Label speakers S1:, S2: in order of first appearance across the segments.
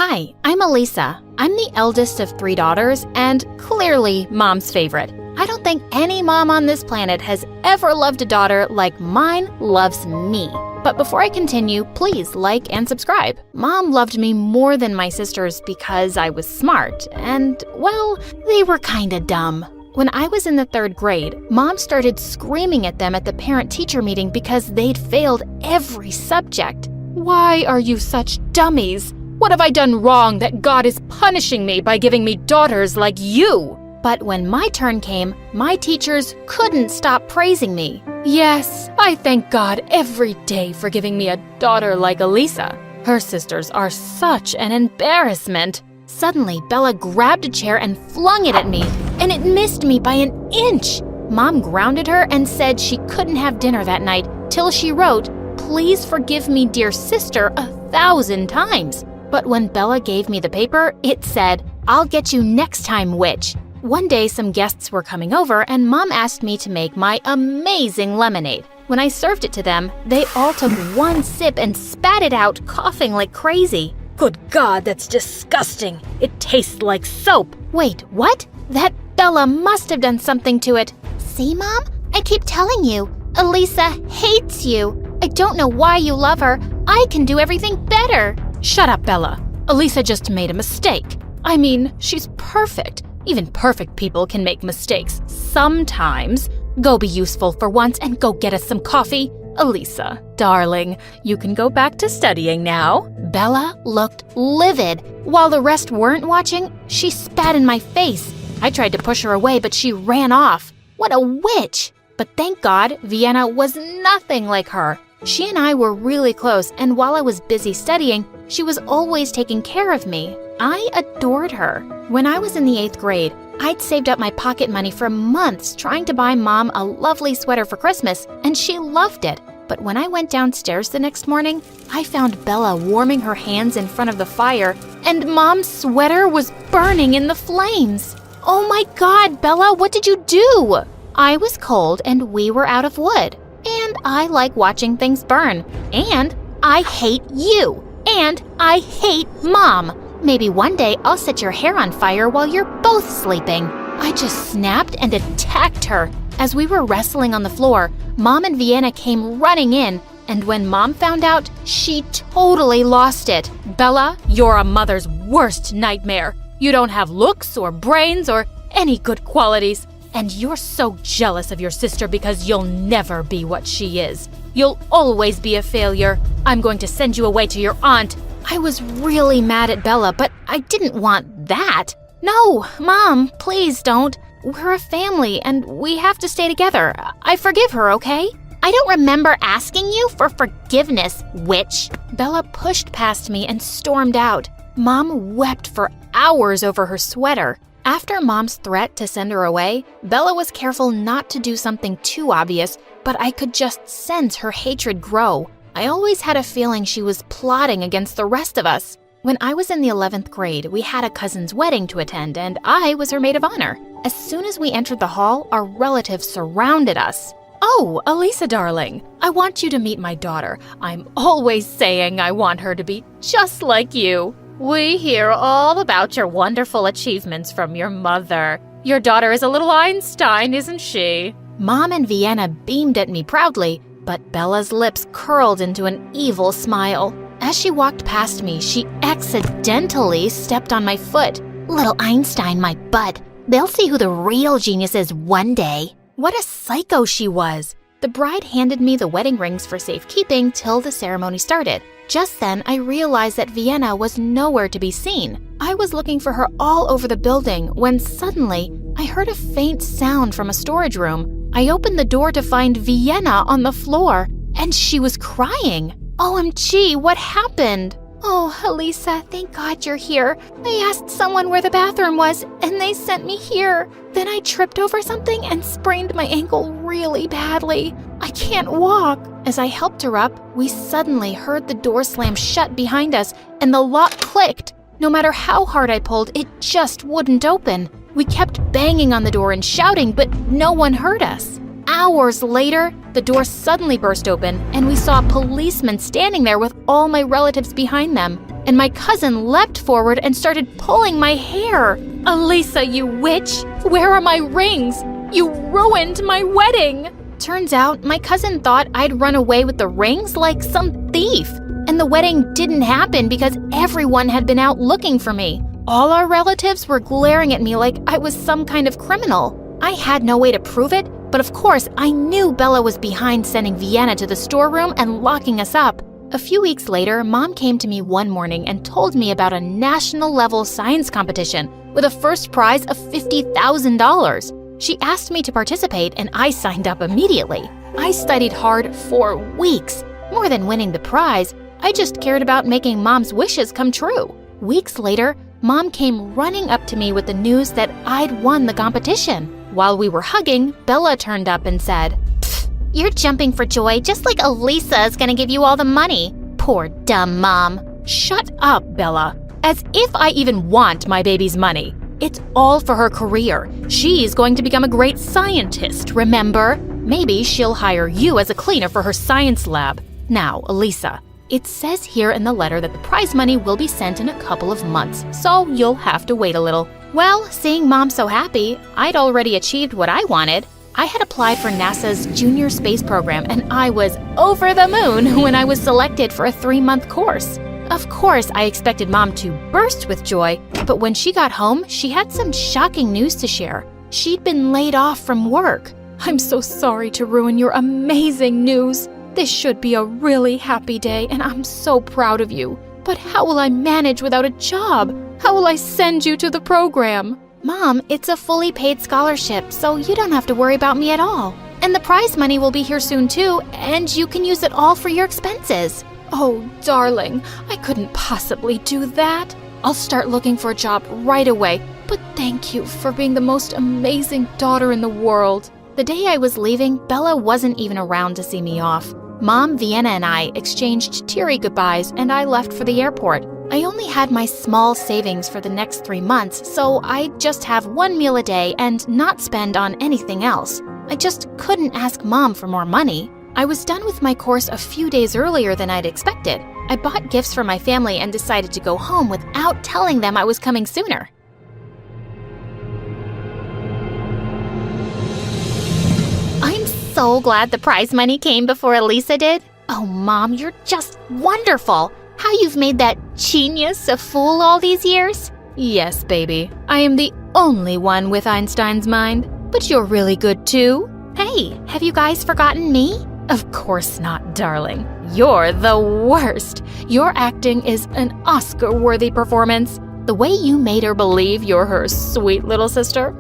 S1: Hi, I'm Elisa. I'm the eldest of 3 daughters and clearly Mom's favorite. I don't think any mom on this planet has ever loved a daughter like mine loves me. But before I continue, please like and subscribe. Mom loved me more than my sisters because I was smart and, well, they were kinda dumb. When I was in the 3rd grade, Mom started screaming at them at the parent-teacher meeting because they'd failed every subject. Why are you such dummies? What have I done wrong that God is punishing me by giving me daughters like you? But when my turn came, my teachers couldn't stop praising me. Yes, I thank God every day for giving me a daughter like Elisa. Her sisters are such an embarrassment. Suddenly, Bella grabbed a chair and flung it at me, and it missed me by an inch. Mom grounded her and said she couldn't have dinner that night till she wrote, "Please forgive me, dear sister," 1,000 times. But when Bella gave me the paper, it said, "I'll get you next time, witch." One day, some guests were coming over, and Mom asked me to make my amazing lemonade. When I served it to them, they all took one sip and spat it out, coughing like crazy. Good God, that's disgusting. It tastes like soap. Wait, what? That Bella must have done something to it. See, Mom? I keep telling you, Elisa hates you. I don't know why you love her. I can do everything better. Shut up, Bella. Elisa just made a mistake. I mean, she's perfect. Even perfect people can make mistakes sometimes. Go be useful for once and go get us some coffee. Elisa, darling, you can go back to studying now. Bella looked livid. While the rest weren't watching, she spat in my face. I tried to push her away, but she ran off. What a witch! But thank God, Vienna was nothing like her. She and I were really close, and while I was busy studying, she was always taking care of me. I adored her. When I was in the 8th grade, I'd saved up my pocket money for months trying to buy Mom a lovely sweater for Christmas, and she loved it. But when I went downstairs the next morning, I found Bella warming her hands in front of the fire, and Mom's sweater was burning in the flames. Oh my God, Bella, what did you do? I was cold and we were out of wood. And I like watching things burn. And I hate you. And I hate Mom. Maybe one day I'll set your hair on fire while you're both sleeping. I just snapped and attacked her. As we were wrestling on the floor, Mom and Vienna came running in, and when Mom found out, she totally lost it. Bella, you're a mother's worst nightmare. You don't have looks or brains or any good qualities. And you're so jealous of your sister because you'll never be what she is. You'll always be a failure. I'm going to send you away to your aunt. I was really mad at Bella, but I didn't want that. No, Mom, please don't. We're a family and we have to stay together. I forgive her, okay? I don't remember asking you for forgiveness, witch. Bella pushed past me and stormed out. Mom wept for hours over her sweater. After Mom's threat to send her away, Bella was careful not to do something too obvious, but I could just sense her hatred grow. I always had a feeling she was plotting against the rest of us. When I was in the 11th grade, we had a cousin's wedding to attend, and I was her maid of honor. As soon as we entered the hall, our relatives surrounded us. Oh, Elisa, darling, I want you to meet my daughter. I'm always saying I want her to be just like you. We hear all about your wonderful achievements from your mother. Your daughter is a little Einstein, isn't she? Mom and Vienna beamed at me proudly, but Bella's lips curled into an evil smile. As she walked past me, she accidentally stepped on my foot. Little Einstein, my butt. They'll see who the real genius is one day. What a psycho she was. The bride handed me the wedding rings for safekeeping till the ceremony started. Just then, I realized that Vienna was nowhere to be seen. I was looking for her all over the building when suddenly I heard a faint sound from a storage room. I opened the door to find Vienna on the floor, and she was crying. OMG, what happened? Oh, Elisa, thank God you're here. I asked someone where the bathroom was, and they sent me here. Then I tripped over something and sprained my ankle really badly. I can't walk. As I helped her up, we suddenly heard the door slam shut behind us, and the lock clicked. No matter how hard I pulled, it just wouldn't open. We kept banging on the door and shouting, but no one heard us. Hours later, the door suddenly burst open, and we saw policemen standing there with all my relatives behind them. and my cousin leapt forward and started pulling my hair. "Elisa, you witch! Where are my rings? You ruined my wedding!" Turns out my cousin thought I'd run away with the rings like some thief, and the wedding didn't happen because everyone had been out looking for me. All our relatives were glaring at me like I was some kind of criminal. I had no way to prove it, but of course I knew Bella was behind sending Vienna to the storeroom and locking us up. A few weeks later, Mom came to me one morning and told me about a national-level science competition with a first prize of $50,000. She asked me to participate, and I signed up immediately. I studied hard for weeks. More than winning the prize, I just cared about making Mom's wishes come true. Weeks later, Mom came running up to me with the news that I'd won the competition. While we were hugging, Bella turned up and said, "Pfft, you're jumping for joy just like Elisa is gonna give you all the money. Poor dumb Mom." "Shut up, Bella. As if I even want my baby's money. It's all for her career. She's going to become a great scientist, remember? Maybe she'll hire you as a cleaner for her science lab. Now, Elisa, it says here in the letter that the prize money will be sent in a couple of months, so you'll have to wait a little." Well, seeing Mom so happy, I'd already achieved what I wanted. I had applied for NASA's Junior Space Program, and I was over the moon when I was selected for a 3-month course. Of course, I expected Mom to burst with joy, but when she got home, she had some shocking news to share. She'd been laid off from work. "I'm so sorry to ruin your amazing news. This should be a really happy day, and I'm so proud of you. But how will I manage without a job? How will I send you to the program?" "Mom, it's a fully paid scholarship, so you don't have to worry about me at all. And the prize money will be here soon too, and you can use it all for your expenses." "Oh, darling, I couldn't possibly do that. I'll start looking for a job right away, but thank you for being the most amazing daughter in the world." The day I was leaving, Bella wasn't even around to see me off. Mom, Vienna, and I exchanged teary goodbyes, and I left for the airport. I only had my small savings for the next 3 months, so I'd just have 1 meal a day and not spend on anything else. I just couldn't ask Mom for more money. I was done with my course a few days earlier than I'd expected. I bought gifts for my family and decided to go home without telling them I was coming sooner. I'm so glad the prize money came before Elisa did. Oh, Mom, you're just wonderful. How you've made that genius a fool all these years. Yes, baby. I am the only one with Einstein's mind, but you're really good too. Hey, have you guys forgotten me? Of course not, darling. You're the worst. Your acting is an Oscar-worthy performance. The way you made her believe you're her sweet little sister.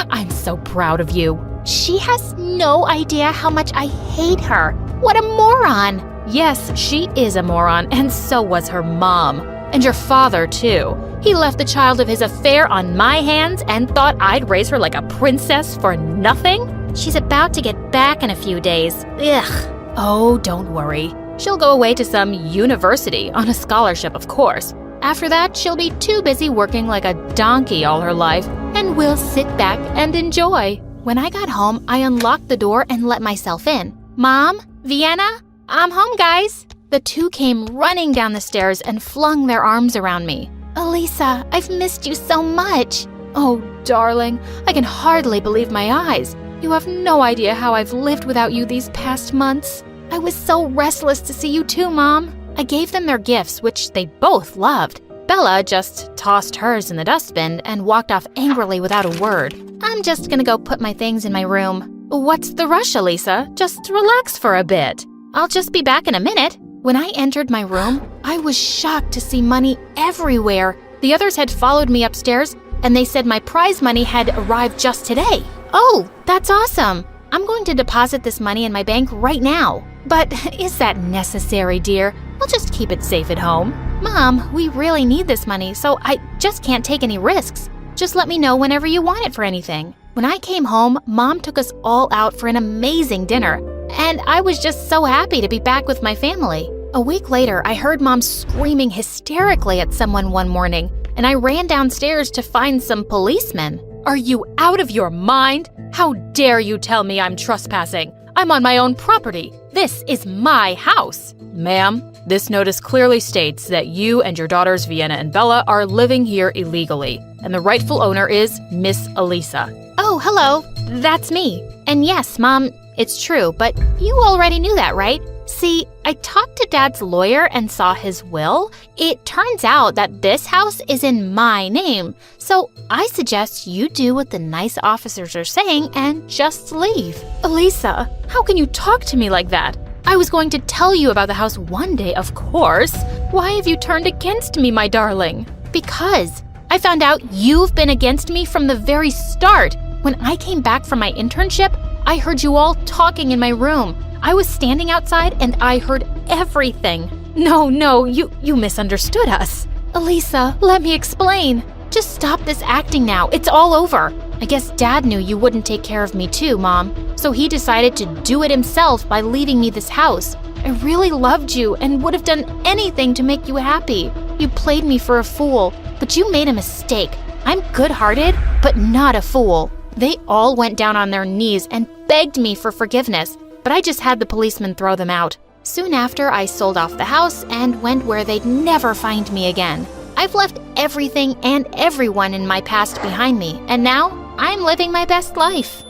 S1: I'm so proud of you. She has no idea how much I hate her. What a moron. Yes, she is a moron, and so was her mom. And your father, too. He left the child of his affair on my hands and thought I'd raise her like a princess for nothing? She's about to get back in a few days. Ugh. Oh, don't worry. She'll go away to some university on a scholarship, of course. After that, she'll be too busy working like a donkey all her life, and we'll sit back and enjoy. When I got home, I unlocked the door and let myself in. Mom? Vienna? I'm home, guys. The two came running down the stairs and flung their arms around me. Elisa, I've missed you so much. Oh, darling, I can hardly believe my eyes. You have no idea how I've lived without you these past months. I was so restless to see you too, Mom. I gave them their gifts, which they both loved. Bella just tossed hers in the dustbin and walked off angrily without a word. I'm just gonna go put my things in my room. What's the rush, Elisa? Just relax for a bit. I'll just be back in a minute. When I entered my room, I was shocked to see money everywhere. The others had followed me upstairs, and they said my prize money had arrived just today. Oh, that's awesome. I'm going to deposit this money in my bank right now. But is that necessary, dear? I'll just keep it safe at home. Mom, we really need this money, so I just can't take any risks. Just let me know whenever you want it for anything. When I came home, Mom took us all out for an amazing dinner, and I was just so happy to be back with my family. A week later, I heard Mom screaming hysterically at someone one morning, and I ran downstairs to find some policemen. Are you out of your mind? How dare you tell me I'm trespassing? I'm on my own property. This is my house. Ma'am, this notice clearly states that you and your daughters Vienna and Bella are living here illegally, and the rightful owner is Miss Elisa. Oh, hello. That's me. And yes, Mom, it's true, but you already knew that, right? See, I talked to Dad's lawyer and saw his will. It turns out that this house is in my name, so I suggest you do what the nice officers are saying and just leave. Elisa, how can you talk to me like that? I was going to tell you about the house one day, of course. Why have you turned against me, my darling? Because I found out you've been against me from the very start. When I came back from my internship, I heard you all talking in my room. I was standing outside and I heard everything. No, you misunderstood us. Elisa, let me explain. Just stop this acting now. It's all over. I guess Dad knew you wouldn't take care of me too, Mom. So he decided to do it himself by leaving me this house. I really loved you and would have done anything to make you happy. You played me for a fool, but you made a mistake. I'm good-hearted, but not a fool. They all went down on their knees and begged me for forgiveness, but I just had the policeman throw them out. Soon after, I sold off the house and went where they'd never find me again. I've left everything and everyone in my past behind me, and now I'm living my best life.